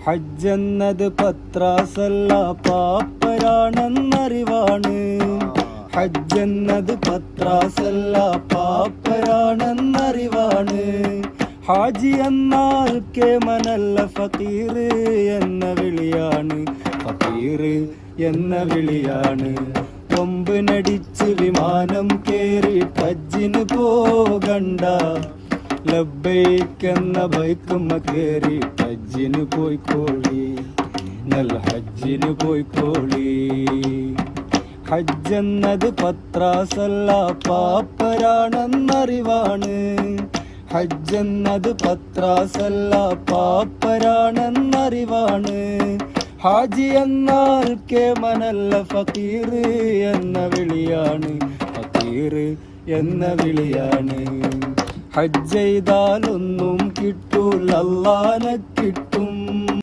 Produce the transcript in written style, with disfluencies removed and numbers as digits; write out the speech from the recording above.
ഹജ്ജെന്നത് പത്രാസല്ല പാപ്പരാണെന്നറിവാണ്. ഹജ്ജെന്നത് പത്രാസല്ല പാപ്പരാണെന്നറിവാണ്. ഹാജി എന്നാൽ കേമനല്ല ഫക്കീർ എന്ന വിളിയാണ്. ഫക്കീർ എന്ന വിളിയാണ്. കൊമ്പിനടിച്ച് വിമാനം കേറി ഹജ്ജിന് പോകണ്ട. ലബ്ബൈക്കെന്ന ബൈക്കുമ്മ കേറി ഹജ്ജിന് പോയിക്കോളി. നല്ല ഹജ്ജിന് പോയിക്കോളി. ഹജ്ജെന്നത് പത്രാസല്ല പാപ്പരാണെന്നറിവാണ്. ഹജ്ജെന്നത് പത്രാസല്ല പാപ്പരാണെന്നറിവാണ്. ഹാജി എന്നാൽ കേമനല്ല ഫക്കീർ എന്ന വിളിയാണ്. ഫക്കീർ എന്ന വിളിയാണ്. ഹജ്ജ് ചെയ്താലൊന്നും കിട്ടൂല, അല്ലാഹനെ കിട്ടും.